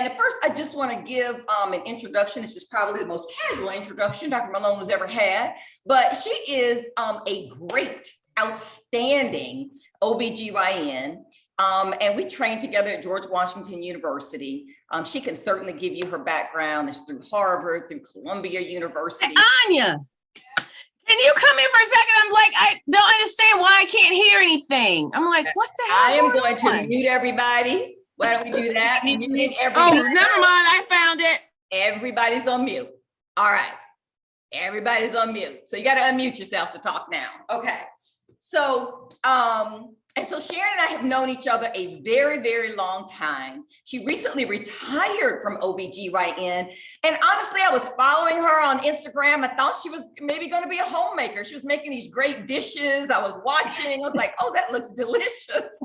And at first, I just want to give an introduction. This is probably the most casual introduction Dr. Malone has ever had, but she is a great, outstanding OBGYN. And we trained together at George Washington University. She can certainly give you her background. It's through Harvard, through Columbia University. Hey, Anya, can you come in for a second? I'm like, I don't understand why I can't hear anything. I'm like, what's the hell? I am going to mute everybody. Why don't we do that? Oh, never mind. I found it. Everybody's on mute. All right. Everybody's on mute. So you got to unmute yourself to talk now. Okay. So, and so Sharon and I have known each other a very, very long time. She recently retired from OBGYN. And honestly, I was following her on Instagram. I thought she was maybe going to be a homemaker. She was making these great dishes. I was watching. I was like, oh, that looks delicious.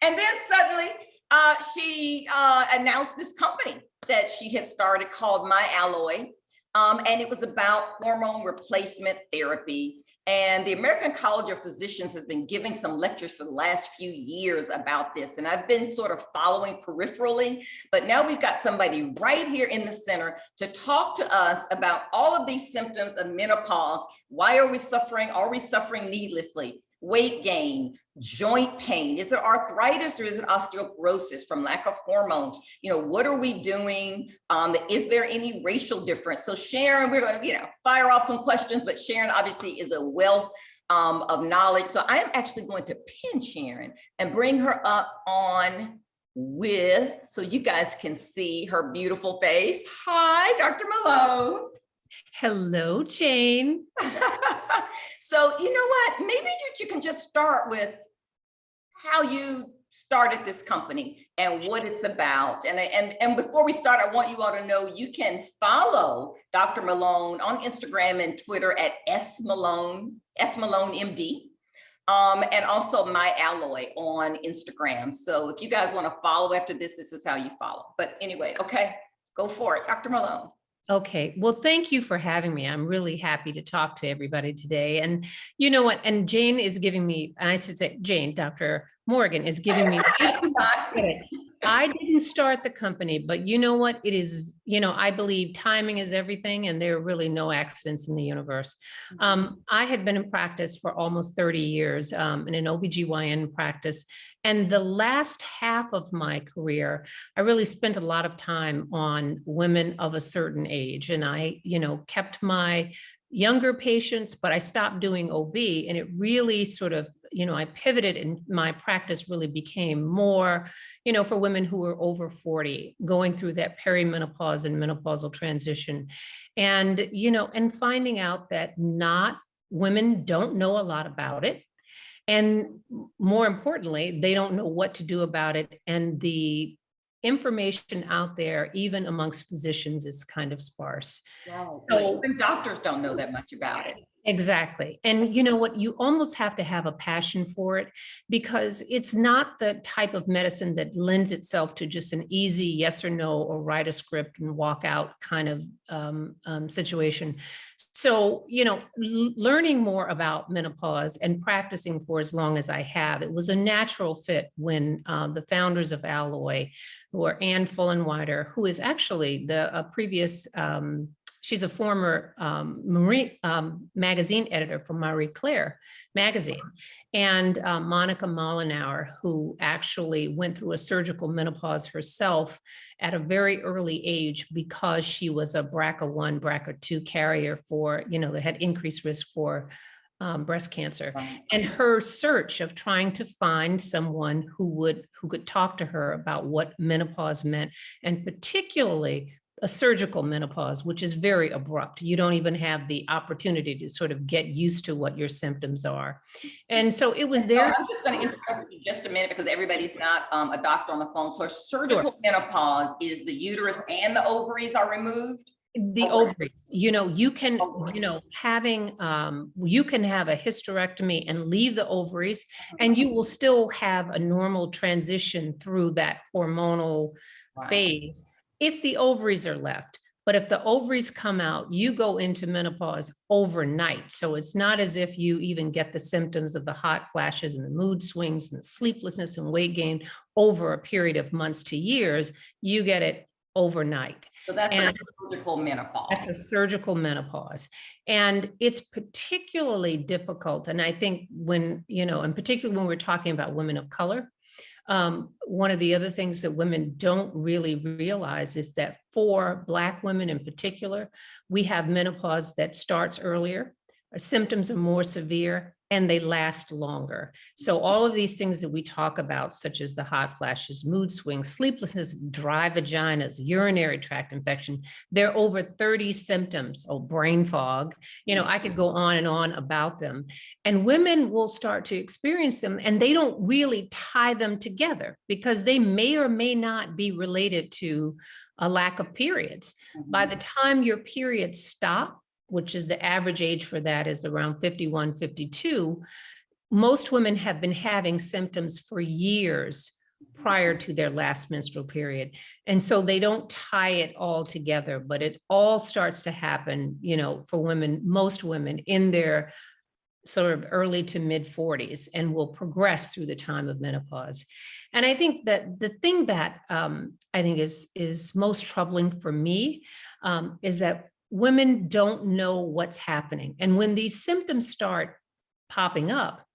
And then suddenly she announced this company that she had started called My Alloy. And it was about hormone replacement therapy. And the American College of Physicians has been giving some lectures for the last few years about this. And I've been sort of following peripherally, but now we've got somebody right here in the center to talk to us about all of these symptoms of menopause. Why are we suffering? Are we suffering needlessly? Weight gain, joint pain, is it arthritis or is it osteoporosis from lack of hormones? You know, what are we doing? Is there any racial difference? So Sharon, we're going to, fire off some questions, but Sharon obviously is a wealth of knowledge. So I am actually going to pin Sharon and bring her up on so you guys can see her beautiful face. Hi, Dr. Malone. Hello, Jane. So you know what? Maybe you can just start with how you started this company and what it's about. And before we start, I want you all to know you can follow Dr. Malone on Instagram and Twitter at SMalone MD, and also My Alloy on Instagram. So if you guys want to follow after this, this is how you follow. But anyway, okay, go for it, Dr. Malone. Okay. Well, thank you for having me. I'm really happy to talk to everybody today. And you know what? And Jane is giving me, and I should say Jane, Dr. Morgan is giving me credit. I didn't start the company, but you know what? It is, I believe timing is everything and there are really no accidents in the universe. I had been in practice for almost 30 years in an OBGYN practice. And the last half of my career, I really spent a lot of time on women of a certain age. And I, kept my younger patients, but I stopped doing OB and it really sort of, I pivoted and my practice really became more, for women who were over 40, going through that perimenopause and menopausal transition. And, and finding out that women don't know a lot about it. And more importantly, they don't know what to do about it. And the information out there, even amongst physicians, is kind of sparse. Wow. So even doctors don't know that much about it. Exactly. And you know what, you almost have to have a passion for it because it's not the type of medicine that lends itself to just an easy yes or no or write a script and walk out kind of situation. So, learning more about menopause and practicing for as long as I have, it was a natural fit when the founders of Alloy, who are Ann Fullenwider, who is actually the previous she's a former magazine editor for Marie Claire magazine. And Monica Mollenauer, who actually went through a surgical menopause herself at a very early age because she was a BRCA1, BRCA2 carrier for, that had increased risk for breast cancer. Right. And her search of trying to find someone who could talk to her about what menopause meant, and particularly a surgical menopause, which is very abrupt. You don't even have the opportunity to sort of get used to what your symptoms are. And so it was there. I'm just going to interrupt you just a minute because everybody's not a doctor on the phone. So surgical menopause is the uterus and the ovaries are removed? The ovaries, you can, you can have a hysterectomy and leave the ovaries and you will still have a normal transition through that hormonal phase if the ovaries are left. But if the ovaries come out, you go into menopause overnight. So it's not as if you even get the symptoms of the hot flashes and the mood swings and the sleeplessness and weight gain over a period of months to years. You get it overnight. So that's And a surgical menopause. that's a surgical menopause. And it's particularly difficult. And I think when, and particularly when we're talking about women of color, one of the other things that women don't really realize is that for Black women in particular, we have menopause that starts earlier, our symptoms are more severe, and they last longer. So all of these things that we talk about, such as the hot flashes, mood swings, sleeplessness, dry vaginas, urinary tract infection, there are over 30 symptoms, brain fog. I could go on and on about them. And women will start to experience them, and they don't really tie them together because they may or may not be related to a lack of periods. By the time your periods stop, which is the average age for that is around 51, 52, most women have been having symptoms for years prior to their last menstrual period. And so they don't tie it all together, but it all starts to happen, for women, most women in their sort of early to mid 40s and will progress through the time of menopause. And I think that the thing that I think is most troubling for me is that women don't know what's happening. And when these symptoms start popping up,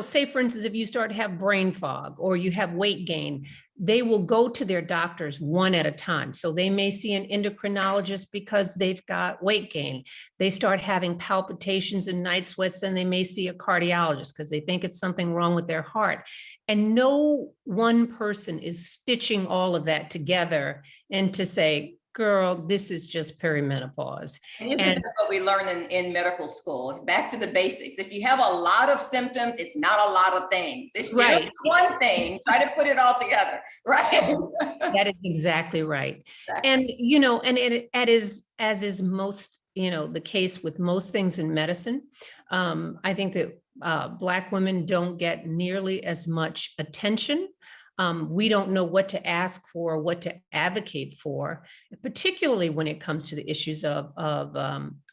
say for instance, if you start to have brain fog or you have weight gain, they will go to their doctors one at a time. So they may see an endocrinologist because they've got weight gain. They start having palpitations and night sweats, then they may see a cardiologist because they think it's something wrong with their heart. And no one person is stitching all of that together and to say, girl, this is just perimenopause. And that's what we learn in medical school. It's back to the basics. If you have a lot of symptoms, it's not a lot of things. It's just one thing. Try to put it all together, right? That is exactly right. Exactly. And as is most, the case with most things in medicine, I think that Black women don't get nearly as much attention. We don't know what to ask for, what to advocate for, particularly when it comes to the issues of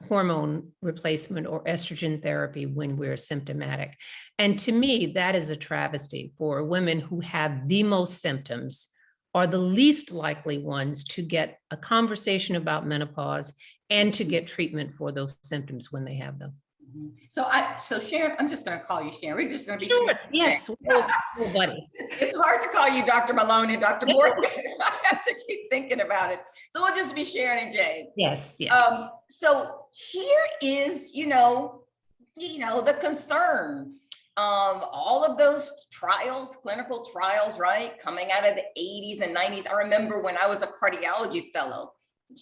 hormone replacement or estrogen therapy when we're symptomatic. And to me, that is a travesty for women who have the most symptoms are the least likely ones to get a conversation about menopause and to get treatment for those symptoms when they have them. So Sharon, I'm just going to call you Sharon. We're just going to be sure. Yes, buddies. It's hard to call you Dr. Malone and Dr. Morgan. I have to keep thinking about it. So we'll just be Sharon and Jade. Yes. So here is, the concern. All of those trials, clinical trials, right, coming out of the 80s and 90s. I remember when I was a cardiology fellow.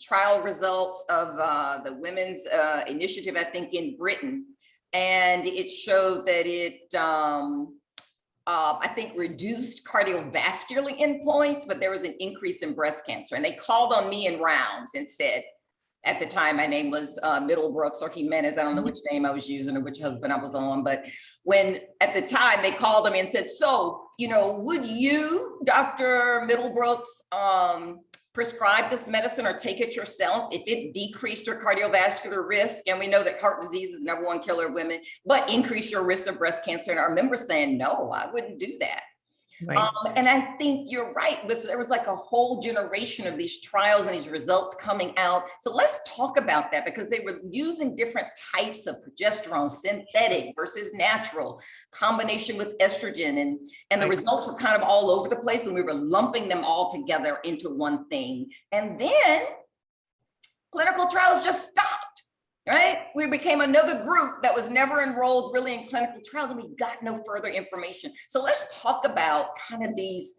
Trial results of the women's initiative, I think in Britain, and it showed that it, I think, reduced cardiovascular endpoints, but there was an increase in breast cancer. And they called on me in rounds and said, at the time, my name was Middlebrooks or Jimenez. I don't know which name I was using or which husband I was on, but when at the time they called on me and said, so, would you, Dr. Middlebrooks, prescribe this medicine or take it yourself if it decreased your cardiovascular risk? And we know that heart disease is the #1 killer of women, but increase your risk of breast cancer. And I remember saying, no, I wouldn't do that. Right. And I think you're right. There was like a whole generation of these trials and these results coming out. So let's talk about that, because they were using different types of progesterone, synthetic versus natural, combination with estrogen. And the results were kind of all over the place, and we were lumping them all together into one thing. And then clinical trials just stopped. Right? We became another group that was never enrolled really in clinical trials, and we got no further information. So let's talk about kind of these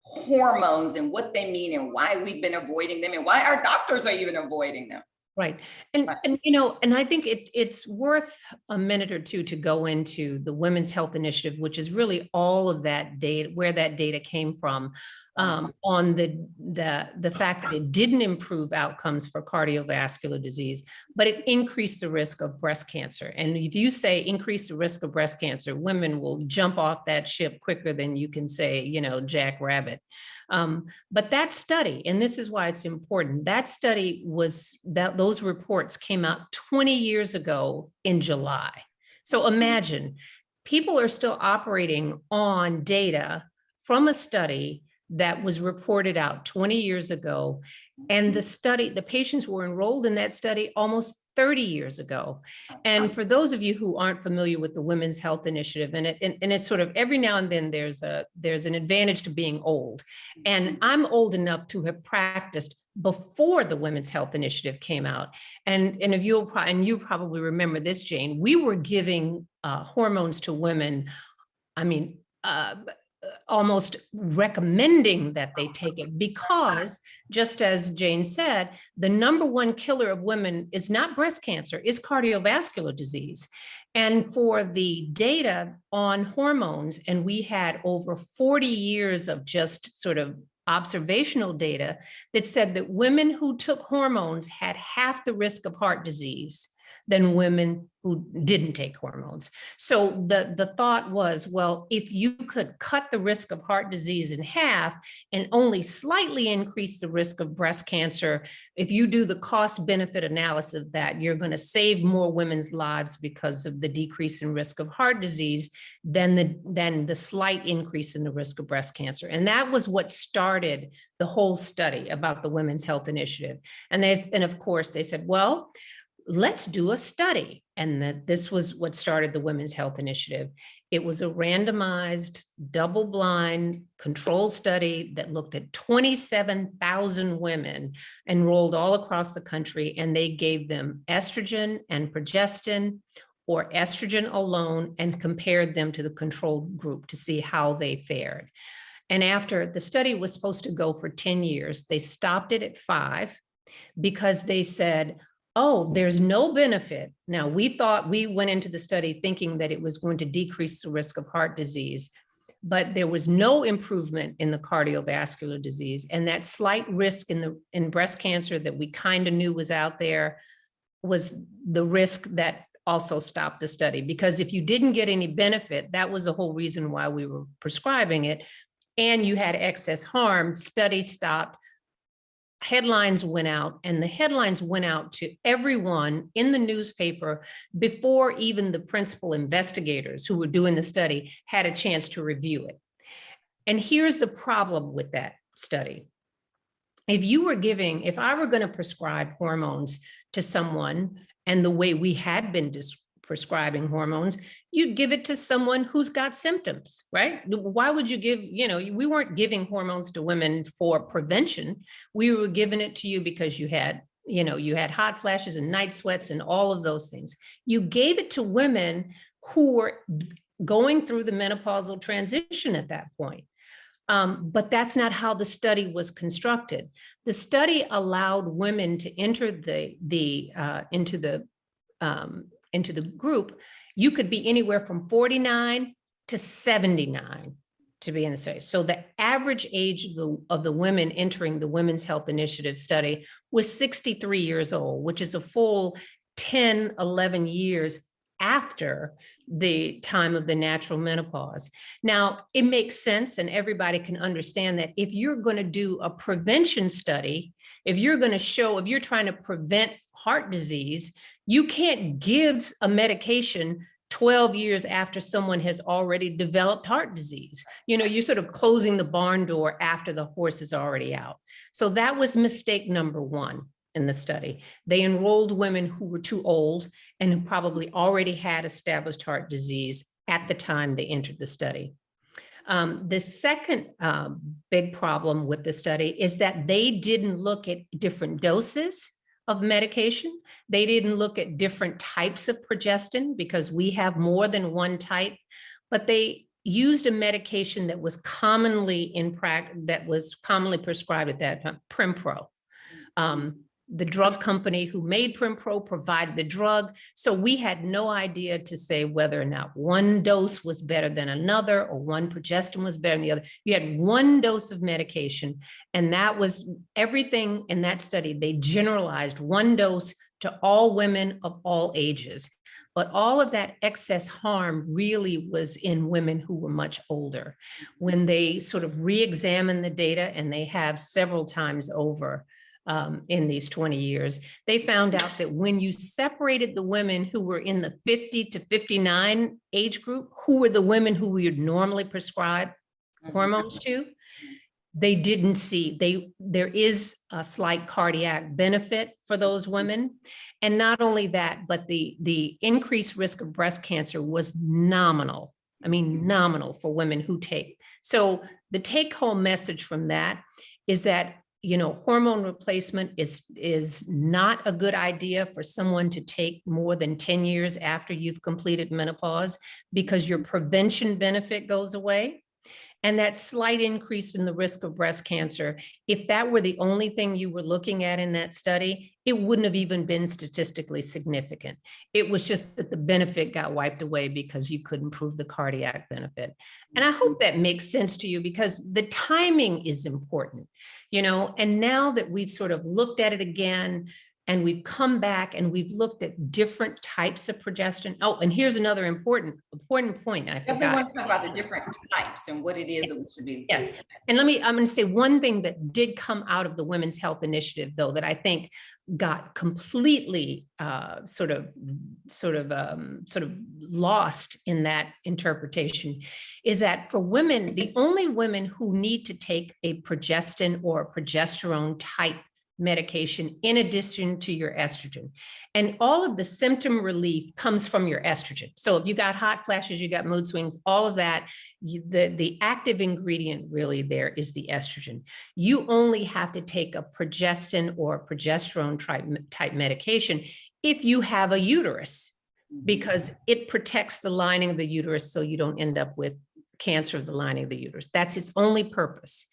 hormones and what they mean and why we've been avoiding them and why our doctors are even avoiding them. Right. And I think it's worth a minute or two to go into the Women's Health Initiative, which is really all of that data, where that data came from, on the fact that it didn't improve outcomes for cardiovascular disease, but it increased the risk of breast cancer. And if you say increase the risk of breast cancer, women will jump off that ship quicker than you can say, you know, Jack Rabbit. But that study, and this is why it's important, that study was that those reports came out 20 years ago in July. So imagine people are still operating on data from a study that was reported out 20 years ago. And the patients were enrolled in that study almost 30 years ago. And for those of you who aren't familiar with the Women's Health Initiative, and it's sort of every now and then there's an advantage to being old. And I'm old enough to have practiced before the Women's Health Initiative came out. And if you probably remember this, Jane, we were giving hormones to women, I mean, almost recommending that they take it, because just as Jane said, the number one killer of women is not breast cancer, is cardiovascular disease. And for the data on hormones, and we had over 40 years of just sort of observational data that said that women who took hormones had half the risk of heart disease than women who didn't take hormones. So the thought was, well, if you could cut the risk of heart disease in half and only slightly increase the risk of breast cancer, if you do the cost benefit analysis of that, you're going to save more women's lives because of the decrease in risk of heart disease than the slight increase in the risk of breast cancer. And that was what started the whole study about the Women's Health Initiative. And of course they said, well, let's do a study. And this was what started the Women's Health Initiative. It was a randomized, double-blind, controlled study that looked at 27,000 women enrolled all across the country, and they gave them estrogen and progestin or estrogen alone and compared them to the control group to see how they fared. And after the study was supposed to go for 10 years, they stopped it at 5 because they said, oh, there's no benefit. Now, we went into the study thinking that it was going to decrease the risk of heart disease, but there was no improvement in the cardiovascular disease. And that slight risk in breast cancer that we kind of knew was out there was the risk that also stopped the study. Because if you didn't get any benefit, that was the whole reason why we were prescribing it, and you had excess harm, study stopped. Headlines went out, and the headlines went out to everyone in the newspaper before even the principal investigators who were doing the study had a chance to review it. And here's the problem with that study. If I were going to prescribe hormones to someone, and the way we had been prescribing hormones, you'd give it to someone who's got symptoms, right? Why would you give, we weren't giving hormones to women for prevention. We were giving it to you because you had hot flashes and night sweats and all of those things. You gave it to women who were going through the menopausal transition at that point. But that's not how the study was constructed. The study allowed women to enter into the group. You could be anywhere from 49 to 79 to be in the study. So the average age of the women entering the Women's Health Initiative study was 63 years old, which is a full 10, 11 years after the time of the natural menopause. Now, it makes sense, and everybody can understand that if you're going to do a prevention study, if you're trying to prevent heart disease, you can't give a medication 12 years after someone has already developed heart disease. You're sort of closing the barn door after the horse is already out. So that was mistake number one in the study. They enrolled women who were too old and who probably already had established heart disease at the time they entered the study. The second big problem with the study is that they didn't look at different doses of medication. They didn't look at different types of progestin because we have more than one type, but they used a medication that was commonly prescribed at that time, Prempro. the drug company who made Primpro provided the drug. So we had no idea to say whether or not one dose was better than another or one progestin was better than the other. You had one dose of medication, and that was everything in that study. They generalized one dose to all women of all ages. But all of that excess harm really was in women who were much older. When they sort of re-examined the data, and they have several times over, in these 20 years, they found out that when you separated the women who were in the 50 to 59 age group, who were the women who we would normally prescribe hormones to, they didn't see, there is a slight cardiac benefit for those women. And not only that, but the increased risk of breast cancer was nominal. I mean, nominal for women who take. So the take home message from that is that, you know, hormone replacement is not a good idea for someone to take more than 10 years after you've completed menopause, because your prevention benefit goes away. And that slight increase in the risk of breast cancer, if that were the only thing you were looking at in that study, it wouldn't have even been statistically significant. It was just that the benefit got wiped away because you couldn't prove the cardiac benefit. And I hope that makes sense to you, because the timing is important, you know, and now that we've sort of looked at it again, and we've come back and we've looked at different types of progesterone. Oh, and here's another important point. I Definitely forgot. want to talk about the different types and what it is that we should be. Yes. And I'm going to say one thing that did come out of the Women's Health Initiative, though, that I think got completely sort of lost in that interpretation, is that for women, the only women who need to take a progestin or a progesterone type medication in addition to your estrogen, and all of the symptom relief comes from your estrogen. So if you got hot flashes, you got mood swings, all of that, the active ingredient really there is the estrogen. You only have to take a progestin or progesterone type medication if you have a uterus, because it protects the lining of the uterus so you don't end up with cancer of the lining of the uterus. That's its only purpose.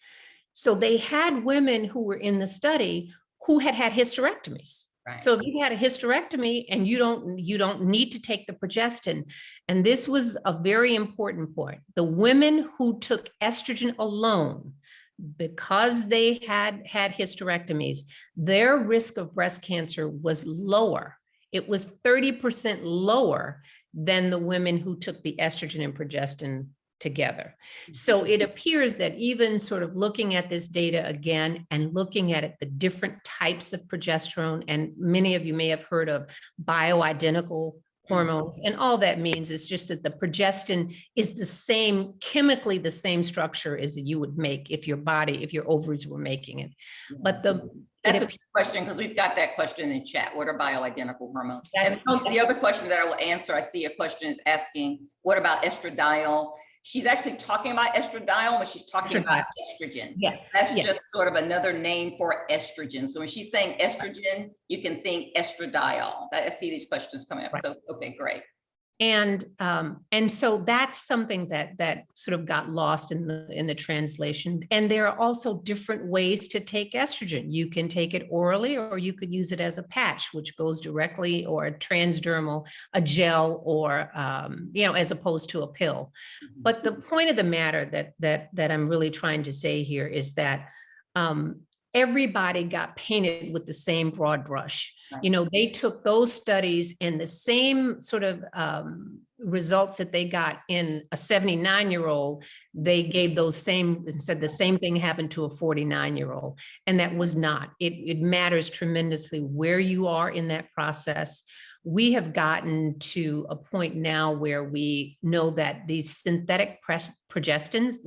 So they had women who were in the study who had had hysterectomies. Right. So if you had a hysterectomy and you don't need to take the progestin, and this was a very important point, the women who took estrogen alone, because they had hysterectomies, their risk of breast cancer was lower. It was 30% lower than the women who took the estrogen and progestin together. So it appears that even sort of looking at this data again and looking at it, the different types of progesterone, and many of you may have heard of bioidentical hormones, and all that means is just that the progestin is the same, chemically the same structure as you would make if your ovaries were making it. But that's a question, because we've got that question in chat. What are bioidentical hormones? And the other question that I will answer, I see a question is asking, what about estradiol? She's actually talking about estradiol, but she's talking about estrogen. Yes. That's just sort of another name for estrogen. So when she's saying estrogen, you can think estradiol. I see these questions coming up. Right. So, okay, great. And so that's something that sort of got lost in the translation. And there are also different ways to take estrogen. You can take it orally, or you could use it as a patch, which goes directly, or a transdermal, a gel, or as opposed to a pill. But the point of the matter that I'm really trying to say here is that everybody got painted with the same broad brush. You know, they took those studies and the same sort of results that they got in a 79-year-old, they gave those same, and said the same thing happened to a 49-year-old. And that was not. It matters tremendously where you are in that process. We have gotten to a point now where we know that these synthetic progestins,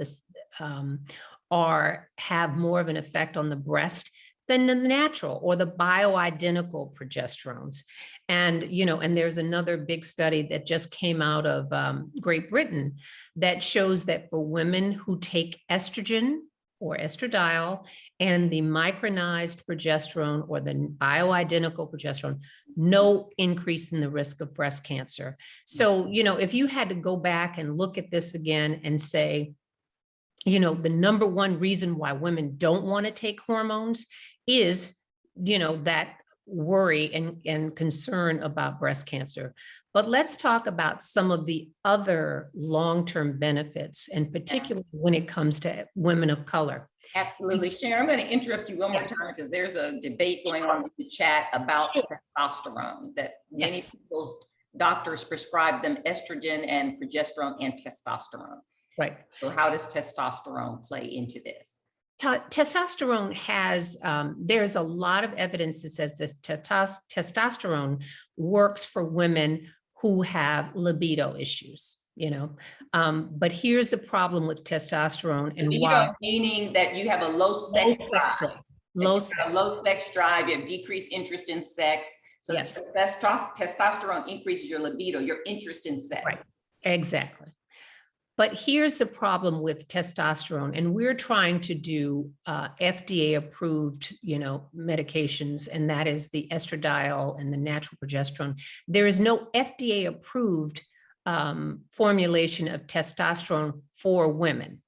have more of an effect on the breast than the natural or the bioidentical progesterones. And, and there's another big study that just came out of Great Britain that shows that for women who take estrogen or estradiol and the micronized progesterone or the bioidentical progesterone, no increase in the risk of breast cancer. So, if you had to go back and look at this again and say, the number one reason why women don't want to take hormones is, that worry and concern about breast cancer. But let's talk about some of the other long-term benefits, and particularly when it comes to women of color. Absolutely. Sharon, I'm going to interrupt you one more time because there's a debate going on in the chat about testosterone, that many people's doctors prescribe them estrogen and progesterone and testosterone. Right. So how does testosterone play into this? Testosterone has, there's a lot of evidence that says this testosterone works for women who have libido issues, but here's the problem with testosterone and why. Meaning that you have a low sex drive. Low sex drive, you have decreased interest in sex. So yes. Testosterone increases your libido, your interest in sex. Right. Exactly. But here's the problem with testosterone, and we're trying to do FDA approved, medications, and that is the estradiol and the natural progesterone. There is no FDA approved formulation of testosterone for women.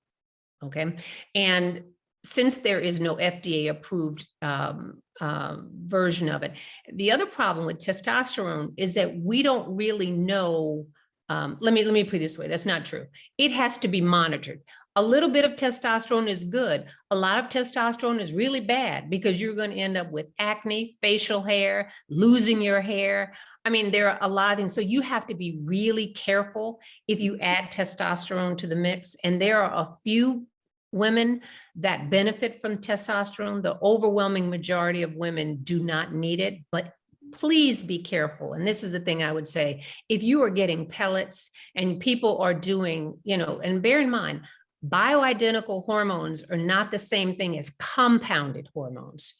Okay. And since there is no FDA approved version of it, the other problem with testosterone is that we don't really know. Let me put it this way. That's not true. It has to be monitored. A little bit of testosterone is good. A lot of testosterone is really bad because you're going to end up with acne, facial hair, losing your hair. I mean, there are a lot of things. So you have to be really careful if you add testosterone to the mix. And there are a few women that benefit from testosterone. The overwhelming majority of women do not need it, but please be careful. And this is the thing I would say, if you are getting pellets and people are doing, and bear in mind, bioidentical hormones are not the same thing as compounded hormones,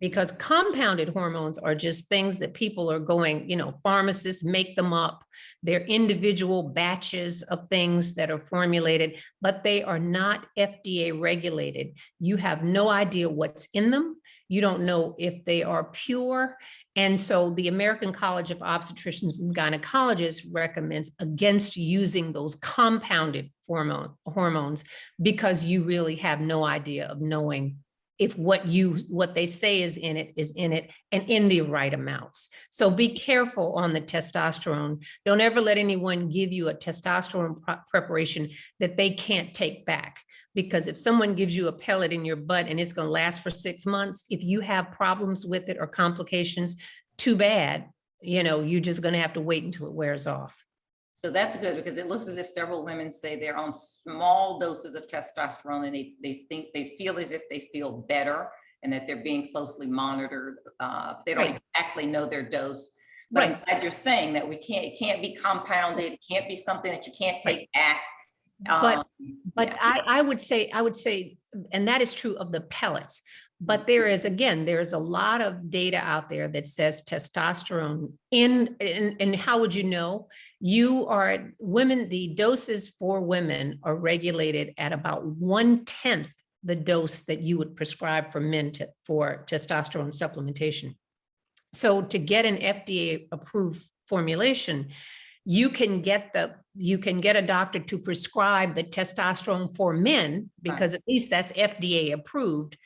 because compounded hormones are just things that people are going, pharmacists make them up. They're individual batches of things that are formulated, but they are not FDA regulated. You have no idea what's in them. You don't know if they are pure. And so the American College of Obstetricians and Gynecologists recommends against using those compounded hormones, because you really have no idea of knowing if what they say is in it and in the right amounts. So be careful on the testosterone. Don't ever let anyone give you a testosterone preparation that they can't take back. Because if someone gives you a pellet in your butt and it's going to last for 6 months, if you have problems with it or complications, too bad, you're just going to have to wait until it wears off. So that's good, because it looks as if several women say they're on small doses of testosterone and they feel as if they feel better and that they're being closely monitored. They don't exactly know their dose. But I'm glad you're saying that it can't be compounded. It can't be something that you can't take back. But I would say, and that is true of the pellets, but there's a lot of data out there that says testosterone and how would you know? The doses for women are regulated at about 1/10 the dose that you would prescribe for men for testosterone supplementation. So to get an FDA approved formulation, you can get a doctor to prescribe the testosterone for men, because at least that's FDA approved.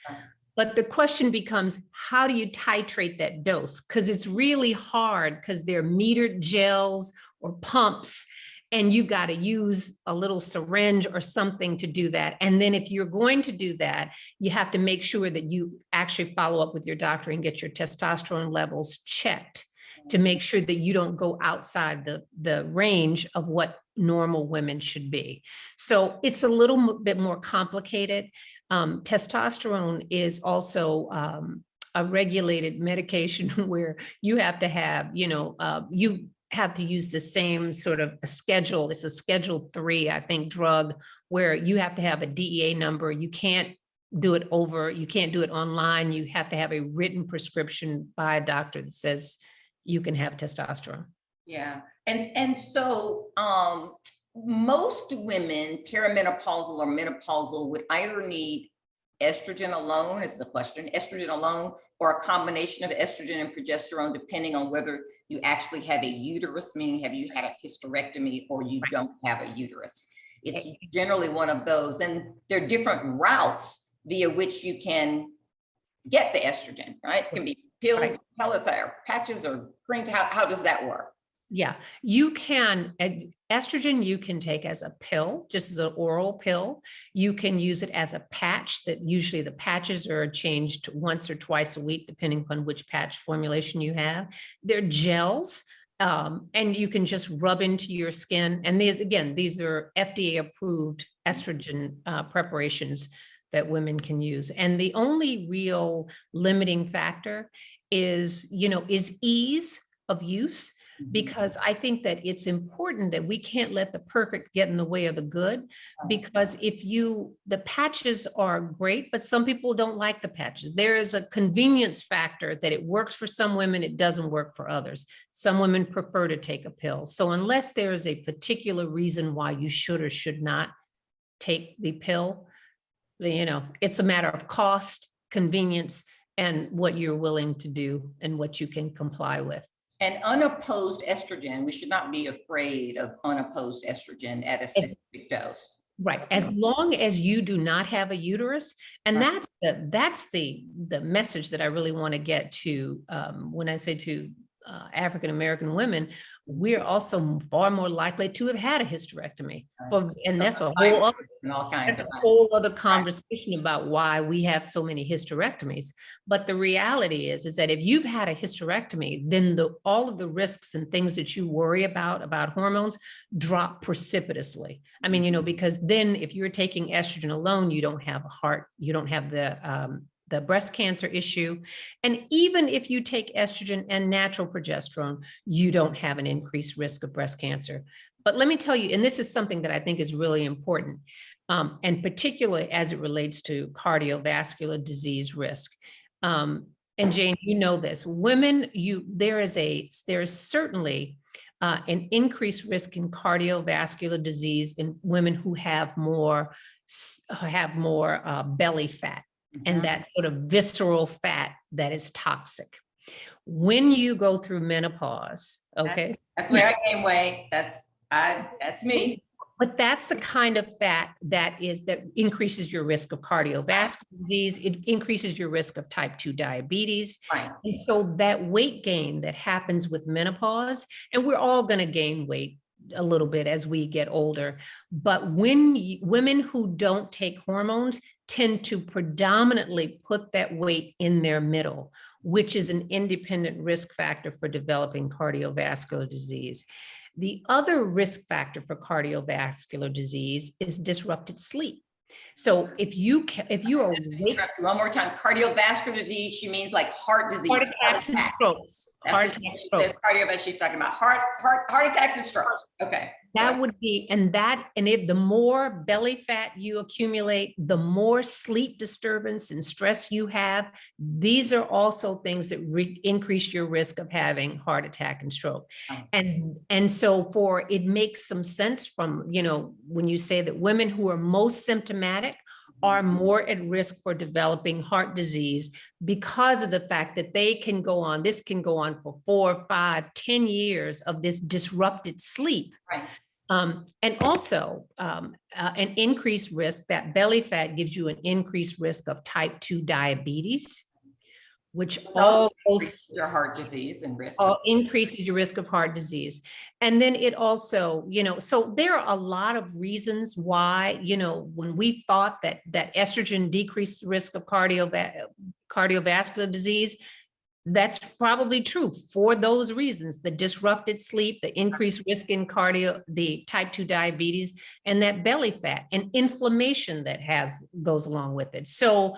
But the question becomes, how do you titrate that dose? Because it's really hard, because they're metered gels or pumps, and you got to use a little syringe or something to do that. And then if you're going to do that, you have to make sure that you actually follow up with your doctor and get your testosterone levels checked to make sure that you don't go outside the range of what normal women should be. So it's a little bit more complicated. Testosterone is also a regulated medication where you have to have, you have to use the same sort of a schedule. It's a Schedule 3, I think, drug, where you have to have a DEA number. You can't do it online. You have to have a written prescription by a doctor that says you can have testosterone. Yeah. And so most women, perimenopausal or menopausal, would either need estrogen alone, is the question, estrogen alone, or a combination of estrogen and progesterone, depending on whether you actually have a uterus, meaning have you had a hysterectomy or you don't have a uterus. It's generally one of those. And there are different routes via which you can get the estrogen, right? It can be pills, Right. pellets, or patches, or cream? How does that work? Yeah, you can, estrogen you can take as a pill, just as an oral pill. You can use it as a patch that usually the patches are changed once or twice a week, depending upon which patch formulation you have. They're gels, and you can just rub into your skin. And these are FDA approved estrogen preparations that women can use. And the only real limiting factor is ease of use, because I think that it's important that we can't let the perfect get in the way of the good, because the patches are great, but some people don't like the patches. There is a convenience factor that it works for some women, it doesn't work for others. Some women prefer to take a pill. So unless there is a particular reason why you should or should not take the pill, it's a matter of cost, convenience, and what you're willing to do and what you can comply with. And unopposed estrogen, we should not be afraid of unopposed estrogen at a specific dose. Right. As long as you do not have a uterus. And Right. that's the message that I really want to get to when I say to African-American women, we're also far more likely to have had a hysterectomy. And that's a whole other, And all kinds that's of a whole other conversation about why we have so many hysterectomies. But the reality is that if you've had a hysterectomy, then all of the risks and things that you worry about hormones drop precipitously. I mean, because then if you're taking estrogen alone, you don't have a heart, you don't have the breast cancer issue. And even if you take estrogen and natural progesterone, you don't have an increased risk of breast cancer. But let me tell you, and this is something that I think is really important, and particularly as it relates to cardiovascular disease risk. And Jane, you know this, women, there is certainly an increased risk in cardiovascular disease in women who have more belly fat. And that sort of visceral fat that is toxic. When you go through menopause, okay? That's where I gain weight. That's me. But that's the kind of fat that increases your risk of cardiovascular disease. It increases your risk of type 2 diabetes. Right. And so that weight gain that happens with menopause, and we're all going to gain weight a little bit as we get older, but women who don't take hormones tend to predominantly put that weight in their middle, which is an independent risk factor for developing cardiovascular disease. The other risk factor for cardiovascular disease is disrupted sleep. So if you are awake, one more time, cardiovascular disease, she means like heart disease. Heart attacks and strokes. Cardiovascular, she's talking about heart attacks and strokes. Okay. That would be, and if the more belly fat you accumulate, the more sleep disturbance and stress you have, these are also things that increase your risk of having heart attack and stroke. And so it makes some sense from, when you say that women who are most symptomatic are more at risk for developing heart disease because of the fact that this can go on for 4, 5, 10 years of this disrupted sleep. Right. And also an increased risk, that belly fat gives you an increased risk of type 2 diabetes, which all increases your heart disease and risk. Increases your risk of heart disease. And then it also, so there are a lot of reasons why, when we thought that estrogen decreased the risk of cardiovascular disease, that's probably true for those reasons: the disrupted sleep, the increased risk in the type 2 diabetes, and that belly fat and inflammation that goes along with it. So,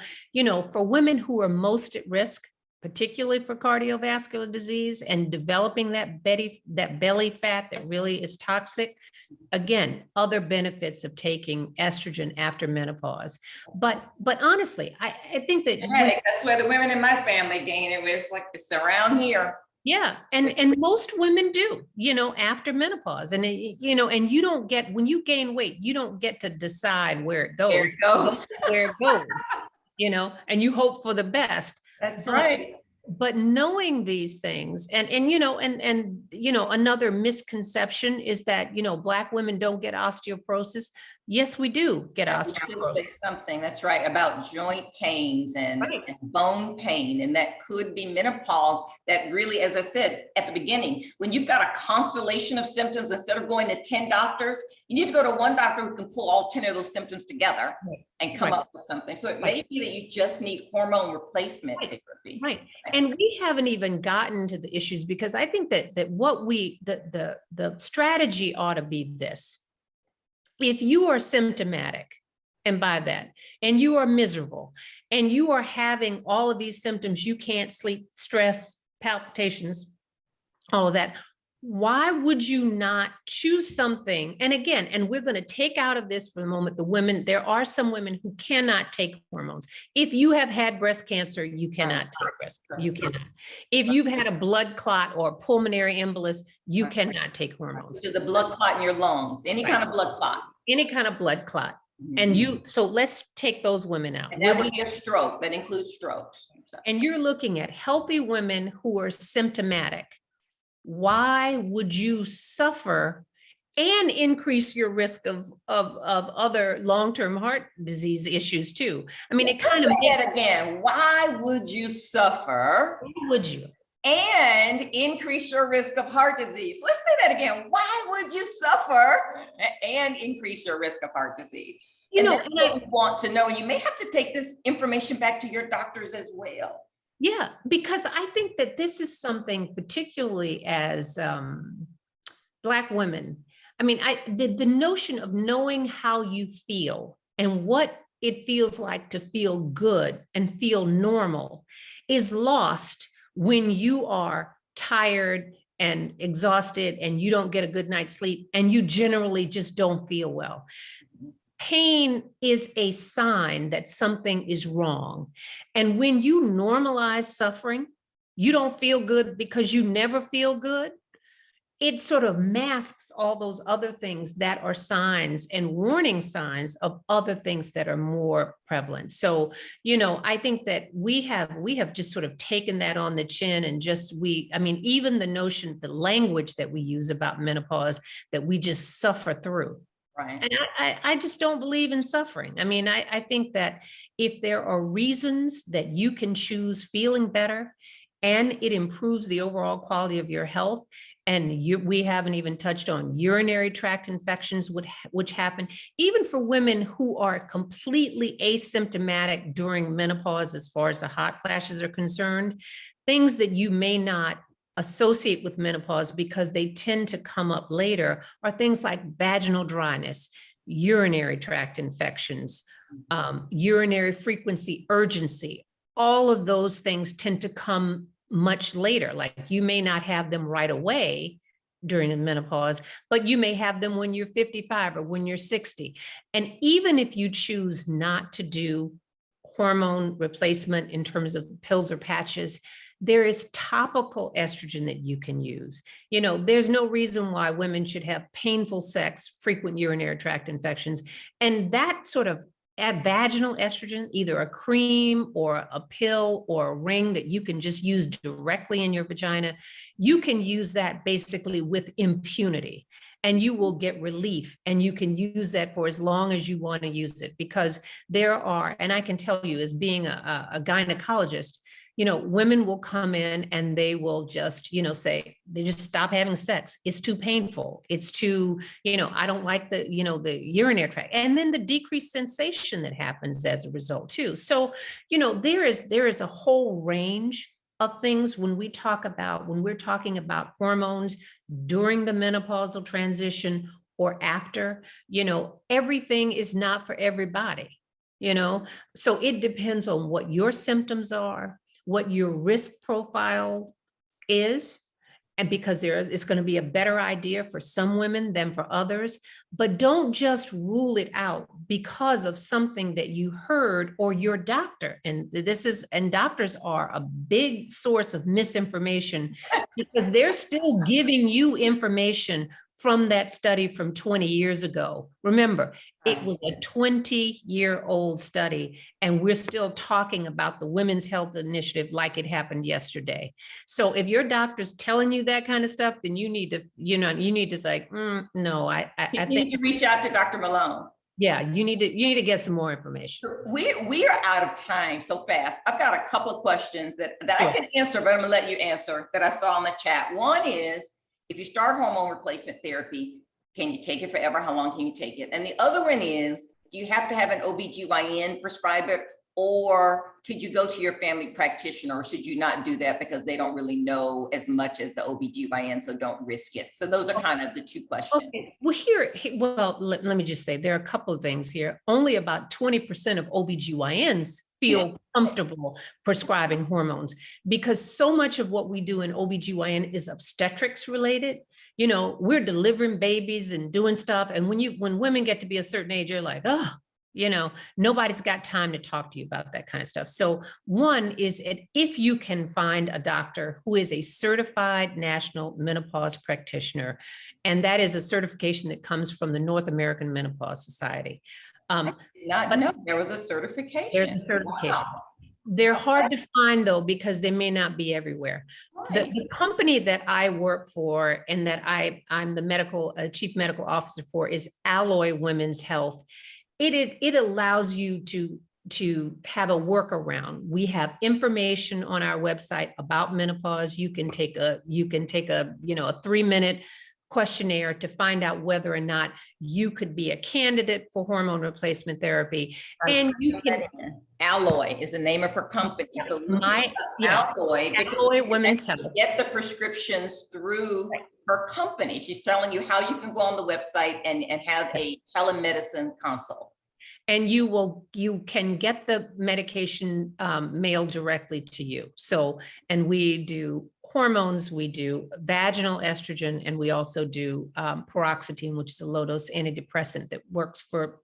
for women who are most at risk, particularly for cardiovascular disease and developing that belly fat that really is toxic, again, other benefits of taking estrogen after menopause. But honestly, I think that that's where the women in my family gain it. It's around here. Yeah. And most women do, after menopause. And, and you don't get, when you gain weight, you don't get to decide where it goes. Where it goes, and you hope for the best. That's right. But knowing these things and another misconception is that Black women don't get osteoporosis. Yes, we do get I was gonna say osteoporosis. something, that's right, about joint pains Right. and bone pain, and that could be menopause. That really, as I said at the beginning, when you've got a constellation of symptoms, instead of going to 10 doctors, you need to go to one doctor who can pull all 10 of those symptoms together Right. and come Right. up with something. So it may be that you just need hormone replacement therapy. Right. And we haven't even gotten to the issues, because I think that what the strategy ought to be this. If you are symptomatic, and by that, and you are miserable, and you are having all of these symptoms, you can't sleep, stress, palpitations, all of that, why would you not choose something? And again, and we're going to take out of this for the moment, the women, there are some women who cannot take hormones. If you have had breast cancer, you cannot take breast, you cannot. If you've had a blood clot or pulmonary embolus, you cannot take hormones. To the blood clot in your lungs, any kind of blood clot. Any kind of blood clot. And so let's take those women out. And that would be a stroke, that includes strokes. So. And you're looking at healthy women who are symptomatic. Why would you suffer and increase your risk of other long-term heart disease issues too? I mean, it kind of say that again. Why would you suffer? Why would you? And increase your risk of heart disease. Let's say that again. Why would you suffer and increase your risk of heart disease? That's what we want to know. You may have to take this information back to your doctors as well. Yeah, because I think that this is something, particularly as Black women. I mean, the notion of knowing how you feel and what it feels like to feel good and feel normal is lost when you are tired and exhausted and you don't get a good night's sleep and you generally just don't feel well. Pain is a sign that something is wrong. And when you normalize suffering, you don't feel good because you never feel good. It sort of masks all those other things that are signs and warning signs of other things that are more prevalent. So, I think that we have just sort of taken that on the chin and even the notion, the language that we use about menopause, that we just suffer through. Right. And I just don't believe in suffering. I mean, I think that if there are reasons that you can choose feeling better and it improves the overall quality of your health, and we haven't even touched on urinary tract infections, which happen even for women who are completely asymptomatic during menopause, as far as the hot flashes are concerned, things that you may not associate with menopause because they tend to come up later are things like vaginal dryness, urinary tract infections, urinary frequency, urgency. All of those things tend to come much later. Like, you may not have them right away during the menopause, but you may have them when you're 55 or when you're 60. And even if you choose not to do hormone replacement in terms of pills or patches, there is topical estrogen that you can use. There's no reason why women should have painful sex, frequent urinary tract infections. And that sort of vaginal estrogen, either a cream or a pill or a ring that you can just use directly in your vagina, you can use that basically with impunity. And you will get relief, and you can use that for as long as you want to use it, because there are, and I can tell you, as being a gynecologist, women will come in and they will just, say, they just stop having sex. It's too painful. It's too, I don't like the urinary tract, and then the decreased sensation that happens as a result too. So, there is a whole range of things when we're talking about hormones during the menopausal transition or after. Everything is not for everybody, so it depends on what your symptoms are, what your risk profile is, and because it's going to be a better idea for some women than for others. But don't just rule it out because of something that you heard or your doctor. And doctors are a big source of misinformation, because they're still giving you information from that study from 20 years ago. Remember, it Right. was a 20-year-old study, and we're still talking about the Women's Health Initiative like it happened yesterday. So if your doctor's telling you that kind of stuff, then you need to, you need to say, no, I You need think, to reach out to Dr. Malone. yeah, you need to get some more information. We are out of time so fast. I've got a couple of questions that I Sure. can answer, but I'm gonna let you answer that I saw in the chat. One is, if you start hormone replacement therapy, can you take it forever? How long can you take it? And the other one is, do you have to have an OBGYN prescribe it, or could you go to your family practitioner, or should you not do that because they don't really know as much as the OBGYN, so don't risk it? So those are kind of the two questions. Okay, well, let me just say, there are a couple of things here. Only about 20% of OBGYNs feel comfortable prescribing hormones, because so much of what we do in OBGYN is obstetrics related. We're delivering babies and doing stuff. And when women get to be a certain age, you're like, oh, nobody's got time to talk to you about that kind of stuff. So one is, if you can find a doctor who is a certified national menopause practitioner, and that is a certification that comes from the North American Menopause Society. But no, there was a certification. There's a certification. Wow. They're hard to find though, because they may not be everywhere. Right. The company that I work for and that I'm the chief medical officer for is Alloy Women's Health. It allows you to have a workaround. We have information on our website about menopause. You can take a 3-minute questionnaire to find out whether or not you could be a candidate for hormone replacement therapy. And you can. Alloy is the name of her company. So Alloy Women's Health. Get the prescriptions through her company. She's telling you how you can go on the website and have a telemedicine consult. And you can get the medication mailed directly to you. So, and we do hormones, we do vaginal estrogen, and we also do paroxetine, which is a low-dose antidepressant that works for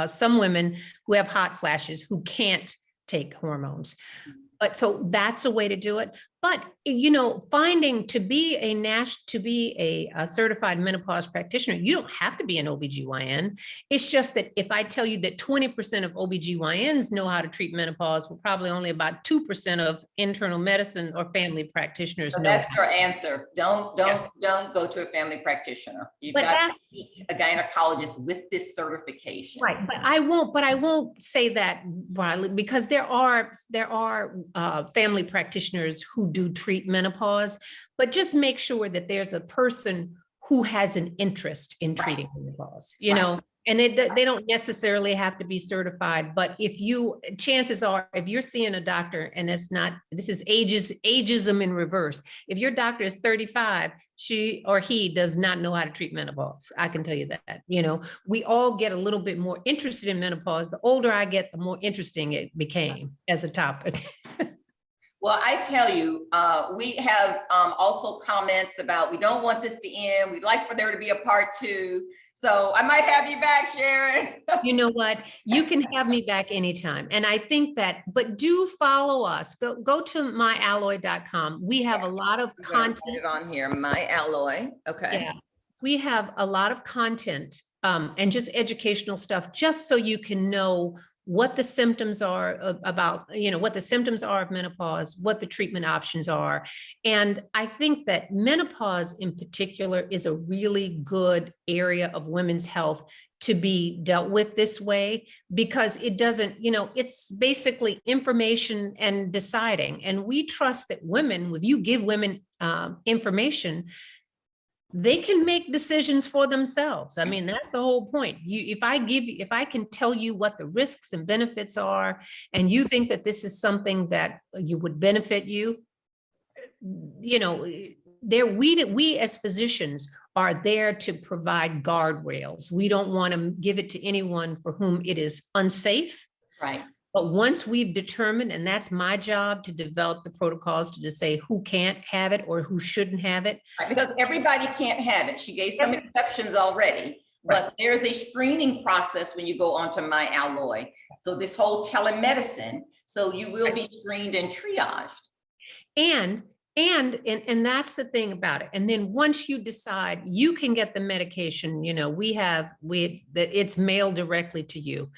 some women who have hot flashes who can't take hormones. But so that's a way to do it. But, finding to be a certified menopause practitioner, you don't have to be an OBGYN. It's just that if I tell you that 20% of OBGYNs know how to treat menopause, well, probably only about 2% of internal medicine or family practitioners So know. that's your answer. Don't go to a family practitioner. You've got to seek a gynecologist with this certification. Right, but I won't say that, Riley, because there are family practitioners who do treat menopause, but just make sure that there's a person who has an interest in treating menopause, and they don't necessarily have to be certified, but chances are, if you're seeing a doctor, and this is ageism in reverse. If your doctor is 35, she or he does not know how to treat menopause. I can tell you that. We all get a little bit more interested in menopause. The older I get, the more interesting it became as a topic. Well, I tell you, we have also comments about, we don't want this to end. We'd like for there to be a part 2. So I might have you back, Sharon. You know what? You can have me back anytime. And I think but do follow us. Go to myalloy.com. We have a lot of content. Put it on here, My Alloy. Okay. Yeah, we have a lot of content and just educational stuff, just so you can know what the symptoms are what the symptoms are of menopause, what the treatment options are. And I think that menopause in particular is a really good area of women's health to be dealt with this way, because it doesn't, it's basically information and deciding. And we trust that women, if you give women information, they can make decisions for themselves. I mean, that's the whole point. If I can tell you what the risks and benefits are, and you think that this is something that you would benefit you, we as physicians are there to provide guardrails. We don't want to give it to anyone for whom it is unsafe. Right. But once we've determined, and that's my job, to develop the protocols to just say who can't have it or who shouldn't have it. Right, because everybody can't have it. She gave some exceptions already, but there's a screening process when you go onto My Alloy. So this whole telemedicine, so you will be screened and triaged. And And that's the thing about it. And then once you decide, you can get the medication, it's mailed directly to you.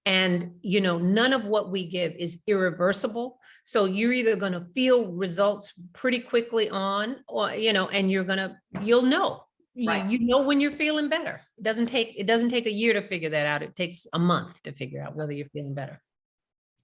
And, none of what we give is irreversible. So you're either going to feel results pretty quickly on, or, and you'll know. Right. You know when you're feeling better. It doesn't take a year to figure that out. It takes a month to figure out whether you're feeling better.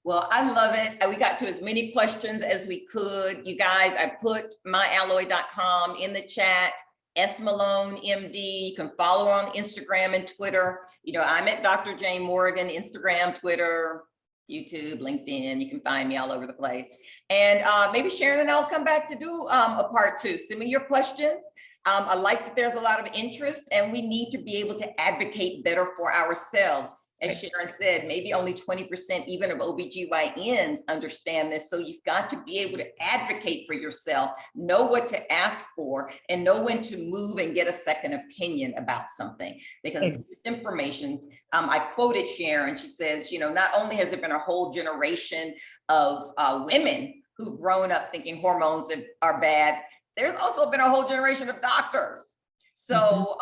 Well, I love it. We got to as many questions as we could. You guys, I put myalloy.com in the chat. S. Malone, MD. You can follow her on Instagram and Twitter. I'm at Dr. Jane Morgan, Instagram, Twitter, YouTube, LinkedIn. You can find me all over the place. And maybe Sharon and I'll come back to do a part 2. Send me your questions. I like that there's a lot of interest, and we need to be able to advocate better for ourselves. As Sharon said, maybe only 20% even of OBGYNs understand this. So you've got to be able to advocate for yourself, know what to ask for, and know when to move and get a second opinion about something. Because this information, I quoted Sharon, she says, not only has there been a whole generation of women who've grown up thinking hormones are bad, there's also been a whole generation of doctors. So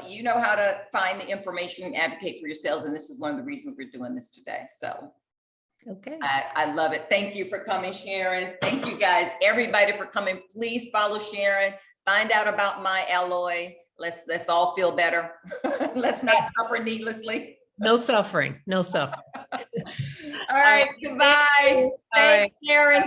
you know how to find the information and advocate for yourselves. And this is one of the reasons we're doing this today. So okay. I love it. Thank you for coming, Sharon. Thank you guys, everybody, for coming. Please follow Sharon. Find out about My Alloy. Let's all feel better. Let's not suffer needlessly. No suffering. No suffering. All right. Goodbye. Thanks, Sharon.